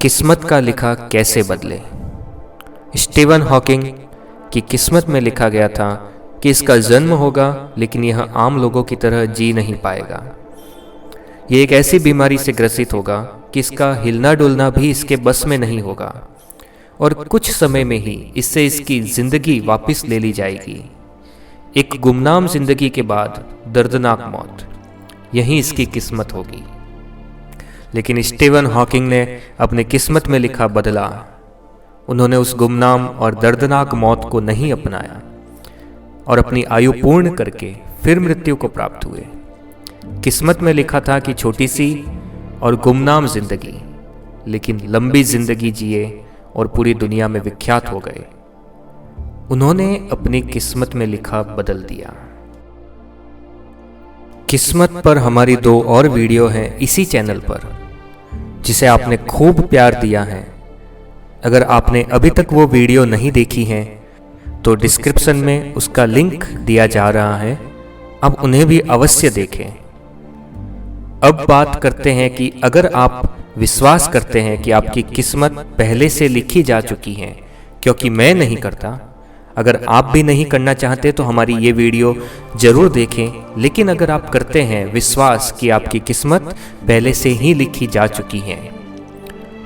किस्मत का लिखा कैसे बदले। स्टीवन हॉकिंग की किस्मत में लिखा गया था कि इसका जन्म होगा, लेकिन यह आम लोगों की तरह जी नहीं पाएगा। ये एक ऐसी बीमारी से ग्रसित होगा कि इसका हिलना डुलना भी इसके बस में नहीं होगा और कुछ समय में ही इससे इसकी जिंदगी वापस ले ली जाएगी। एक गुमनाम जिंदगी के बाद दर्दनाक मौत, यही इसकी किस्मत होगी। लेकिन स्टीवन हॉकिंग ने अपनी किस्मत में लिखा बदला। उन्होंने उस गुमनाम और दर्दनाक मौत को नहीं अपनाया और अपनी आयु पूर्ण करके फिर मृत्यु को प्राप्त हुए। किस्मत में लिखा था कि छोटी सी और गुमनाम जिंदगी, लेकिन लंबी जिंदगी जिए और पूरी दुनिया में विख्यात हो गए। उन्होंने अपनी किस्मत में लिखा बदल दिया। किस्मत पर हमारी 2 और वीडियो हैं इसी चैनल पर, जिसे आपने खूब प्यार दिया है। अगर आपने अभी तक वो वीडियो नहीं देखी है तो डिस्क्रिप्शन में उसका लिंक दिया जा रहा है, आप उन्हें भी अवश्य देखें। अब बात करते हैं कि अगर आप विश्वास करते हैं कि आपकी किस्मत पहले से लिखी जा चुकी है, क्योंकि मैं नहीं करता। अगर आप भी नहीं करना चाहते तो हमारी ये वीडियो जरूर देखें। लेकिन अगर आप करते हैं विश्वास कि आपकी किस्मत पहले से ही लिखी जा चुकी है,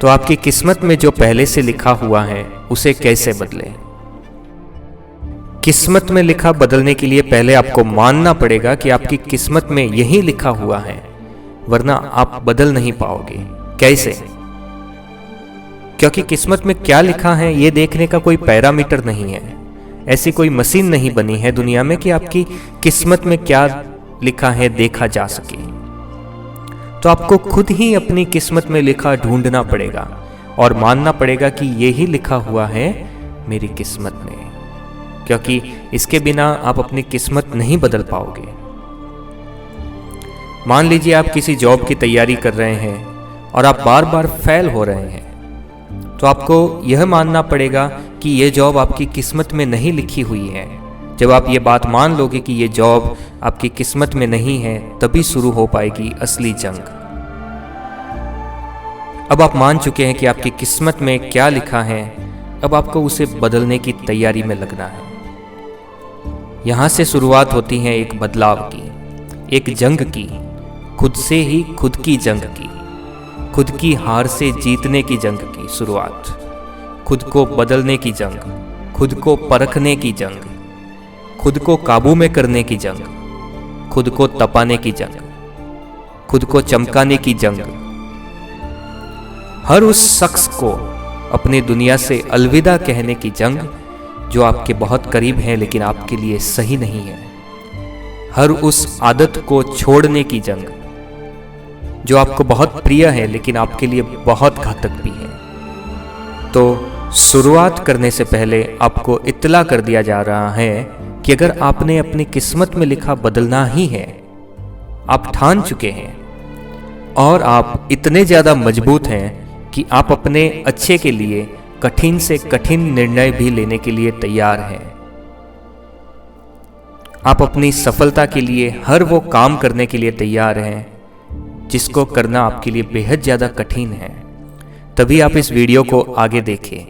तो आपकी किस्मत में जो पहले से लिखा हुआ है उसे कैसे बदलें। किस्मत में लिखा बदलने के लिए पहले आपको मानना पड़ेगा कि आपकी किस्मत में यही लिखा हुआ है, वरना आप बदल नहीं पाओगे। कैसे? क्योंकि किस्मत में क्या लिखा है ये देखने का कोई पैरामीटर नहीं है। ऐसी कोई मशीन नहीं बनी है दुनिया में कि आपकी किस्मत में क्या लिखा है देखा जा सके। तो आपको खुद ही अपनी किस्मत में लिखा ढूंढना पड़ेगा और मानना पड़ेगा कि यही लिखा हुआ है मेरी किस्मत में, क्योंकि इसके बिना आप अपनी किस्मत नहीं बदल पाओगे। मान लीजिए आप किसी जॉब की तैयारी कर रहे हैं और आप बार बार फेल हो रहे हैं, तो आपको यह मानना पड़ेगा कि यह जॉब आपकी किस्मत में नहीं लिखी हुई है। जब आप ये बात मान लोगे कि यह जॉब आपकी किस्मत में नहीं है, तभी शुरू हो पाएगी असली जंग। अब आप मान चुके हैं कि आपकी किस्मत में क्या लिखा है, अब आपको उसे बदलने की तैयारी में लगना है। यहां से शुरुआत होती है एक बदलाव की, एक जंग की, खुद से ही खुद की जंग की, खुद की हार से जीतने की जंग की शुरुआत, खुद को बदलने की जंग, खुद को परखने की जंग, खुद को काबू में करने की जंग, खुद को तपाने की जंग, खुद को चमकाने की जंग। हर उस शख्स को अपनी दुनिया से अलविदा कहने की जंग जो आपके बहुत करीब है लेकिन आपके लिए सही नहीं है। हर उस आदत को छोड़ने की जंग जो आपको बहुत प्रिय है लेकिन आपके लिए बहुत घातक भी है। तो शुरुआत करने से पहले आपको इत्तला कर दिया जा रहा है कि अगर आपने अपनी किस्मत में लिखा बदलना ही है, आप ठान चुके हैं और आप इतने ज़्यादा मजबूत हैं कि आप अपने अच्छे के लिए कठिन से कठिन निर्णय भी लेने के लिए तैयार हैं। आप अपनी सफलता के लिए हर वो काम करने के लिए तैयार हैं जिसको करना आपके लिए बेहद ज़्यादा कठिन है। तभी आप इस वीडियो को आगे देखें,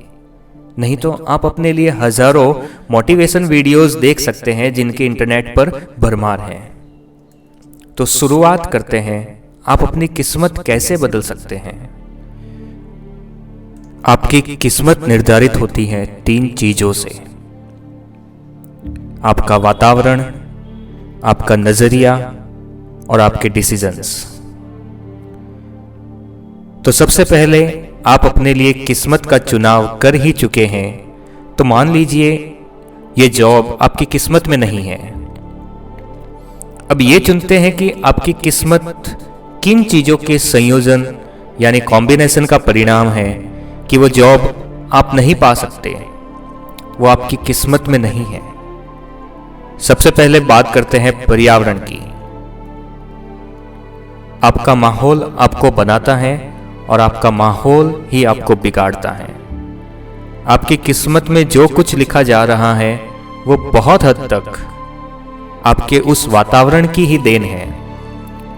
नहीं तो आप अपने लिए हजारों मोटिवेशन वीडियोस देख सकते हैं जिनके इंटरनेट पर भरमार हैं। तो शुरुआत करते हैं, आप अपनी किस्मत कैसे बदल सकते हैं। आपकी किस्मत निर्धारित होती है 3 चीजों से: आपका वातावरण, आपका नजरिया और आपके डिसीजंस। तो सबसे पहले आप अपने लिए किस्मत का चुनाव कर ही चुके हैं। तो मान लीजिए ये जॉब आपकी किस्मत में नहीं है। अब ये चुनते हैं कि आपकी किस्मत किन चीजों के संयोजन यानी कॉम्बिनेशन का परिणाम है कि वो जॉब आप नहीं पा सकते, वो आपकी किस्मत में नहीं है। सबसे पहले बात करते हैं पर्यावरण की। आपका माहौल आपको बनाता है और आपका माहौल ही आपको बिगाड़ता है। आपकी किस्मत में जो कुछ लिखा जा रहा है वो बहुत हद तक आपके उस वातावरण की ही देन है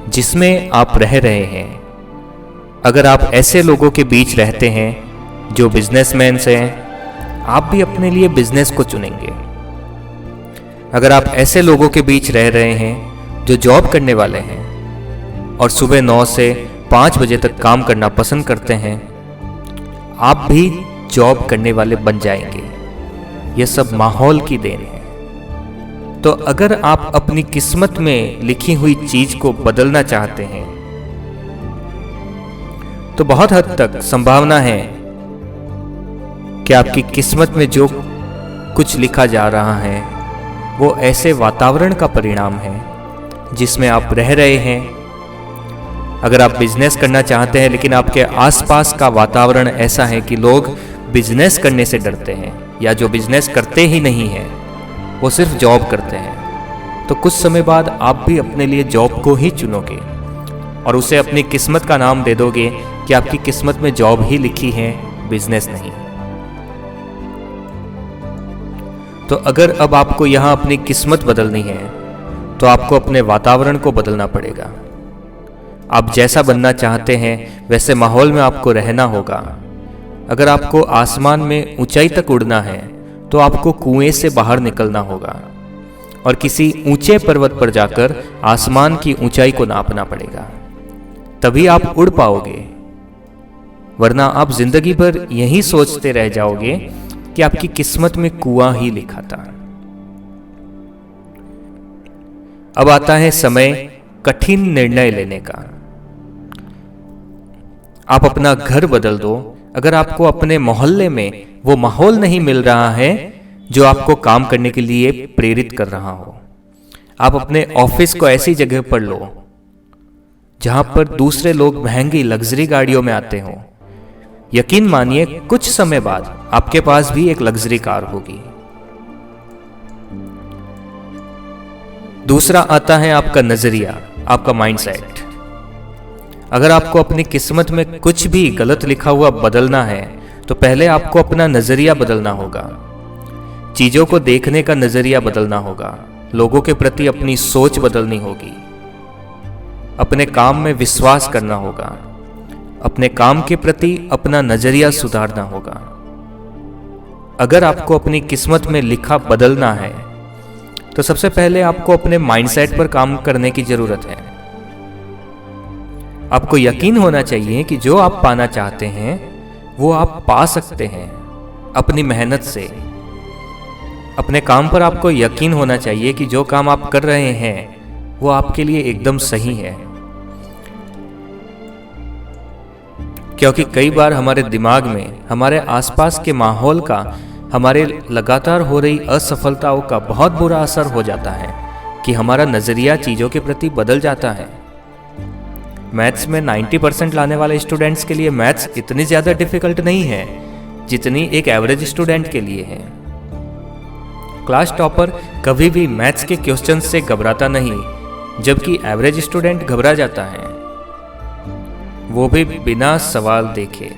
जिसमें आप रह रहे हैं। अगर आप ऐसे लोगों के बीच रहते हैं जो बिजनेसमैन हैं, आप भी अपने लिए बिजनेस को चुनेंगे। अगर आप ऐसे लोगों के बीच रह रहे हैं जो जॉब करने वाले हैं और सुबह 9 से 5 बजे तक काम करना पसंद करते हैं, आप भी जॉब करने वाले बन जाएंगे। यह सब माहौल की देन है। तो अगर आप अपनी किस्मत में लिखी हुई चीज को बदलना चाहते हैं तो बहुत हद तक संभावना है कि आपकी किस्मत में जो कुछ लिखा जा रहा है वो ऐसे वातावरण का परिणाम है जिसमें आप रह रहे हैं। अगर आप बिजनेस करना चाहते हैं लेकिन आपके आसपास का वातावरण ऐसा है कि लोग बिजनेस करने से डरते हैं या जो बिजनेस करते ही नहीं हैं वो सिर्फ जॉब करते हैं, तो कुछ समय बाद आप भी अपने लिए जॉब को ही चुनोगे और उसे अपनी किस्मत का नाम दे दोगे कि आपकी किस्मत में जॉब ही लिखी है, बिजनेस नहीं। तो अगर अब आपको यहां अपनी किस्मत बदलनी है तो आपको अपने वातावरण को बदलना पड़ेगा। आप जैसा बनना चाहते हैं वैसे माहौल में आपको रहना होगा। अगर आपको आसमान में ऊंचाई तक उड़ना है तो आपको कुएं से बाहर निकलना होगा और किसी ऊंचे पर्वत पर जाकर आसमान की ऊंचाई को नापना पड़ेगा, तभी आप उड़ पाओगे। वरना आप जिंदगी भर यही सोचते रह जाओगे कि आपकी किस्मत में कुआं ही लिखा था। अब आता है समय कठिन निर्णय लेने का। आप अपना घर बदल दो अगर आपको अपने मोहल्ले में वो माहौल नहीं मिल रहा है जो आपको काम करने के लिए प्रेरित कर रहा हो। आप अपने ऑफिस को ऐसी जगह पर लो जहां पर दूसरे लोग महंगी लग्जरी गाड़ियों में आते हों। यकीन मानिए कुछ समय बाद आपके पास भी एक लग्जरी कार होगी। दूसरा आता है आपका नजरिया, आपका माइंडसेट। अगर आपको अपनी किस्मत में कुछ भी गलत लिखा हुआ बदलना है तो पहले आपको अपना नजरिया बदलना होगा। चीजों को देखने का नजरिया बदलना होगा, लोगों के प्रति अपनी सोच बदलनी होगी, अपने काम में विश्वास करना होगा, अपने काम के प्रति अपना नजरिया सुधारना होगा। अगर आपको अपनी किस्मत में लिखा बदलना है तो सबसे पहले आपको अपने माइंडसेट पर काम करने की जरूरत है। आपको यकीन होना चाहिए कि जो आप पाना चाहते हैं वो आप पा सकते हैं अपनी मेहनत से। अपने काम पर आपको यकीन होना चाहिए कि जो काम आप कर रहे हैं वो आपके लिए एकदम सही है। क्योंकि कई बार हमारे दिमाग में हमारे आसपास के माहौल का, हमारे लगातार हो रही असफलताओं का बहुत बुरा असर हो जाता है कि हमारा नजरिया चीजों के प्रति बदल जाता है। मैथ्स में 90% लाने वाले स्टूडेंट्स के लिए मैथ्स इतनी ज़्यादा डिफिकल्ट नहीं है जितनी एक एवरेज स्टूडेंट के लिए है। क्लास टॉपर कभी भी मैथ्स के क्वेश्चन से घबराता नहीं, जबकि एवरेज स्टूडेंट घबरा जाता है, वो भी बिना सवाल देखे।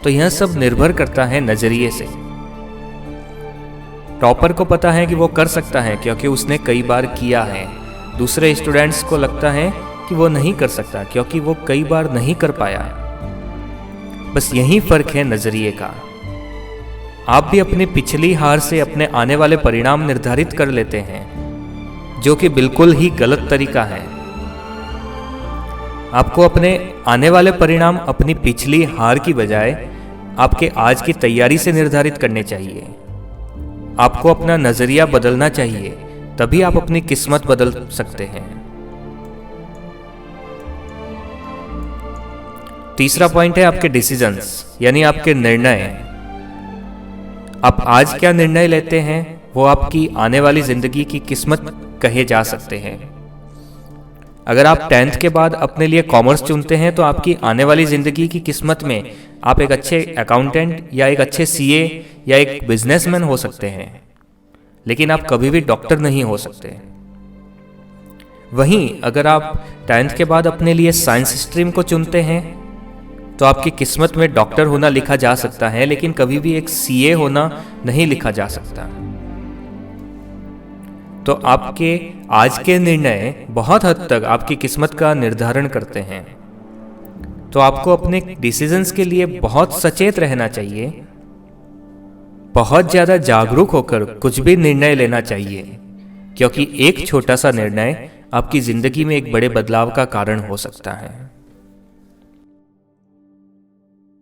तो यह सब निर्भर करता है नजरिए से। टॉपर को पता है कि वो कर सकता है क्योंकि उसने कई बार किया है। दूसरे स्टूडेंट्स को लगता है कि वो नहीं कर सकता क्योंकि वो कई बार नहीं कर पाया। बस यही फर्क है नजरिए का। आप भी अपनी पिछली हार से अपने आने वाले परिणाम निर्धारित कर लेते हैं, जो कि बिल्कुल ही गलत तरीका है। आपको अपने आने वाले परिणाम अपनी पिछली हार की बजाय आपके आज की तैयारी से निर्धारित करने चाहिए। आपको अपना नजरिया बदलना चाहिए, तभी आप अपनी किस्मत बदल सकते हैं। तीसरा पॉइंट है आपके डिसीजंस, यानी आपके निर्णय। आप आज क्या निर्णय लेते हैं वो आपकी आने वाली जिंदगी की किस्मत कहे जा सकते हैं। अगर आप 10th के बाद अपने लिए कॉमर्स चुनते हैं तो आपकी आने वाली जिंदगी की किस्मत में आप एक अच्छे अकाउंटेंट या एक अच्छे सीए या एक बिजनेसमैन हो सकते हैं, लेकिन आप कभी भी डॉक्टर नहीं हो सकते। वहीं अगर आप 10th के बाद अपने लिए साइंस स्ट्रीम को चुनते हैं तो आपकी किस्मत में डॉक्टर होना लिखा जा सकता है, लेकिन कभी भी एक सीए होना नहीं लिखा जा सकता। तो आपके आज के निर्णय बहुत हद तक आपकी किस्मत का निर्धारण करते हैं। तो आपको अपने डिसीजंस के लिए बहुत सचेत रहना चाहिए, बहुत ज़्यादा जागरूक होकर कुछ भी निर्णय लेना चाहिए, क्योंकि एक छोटा सा निर्णय आपकी ज़िंदगी में एक बड़े बदलाव का कारण हो सकता है।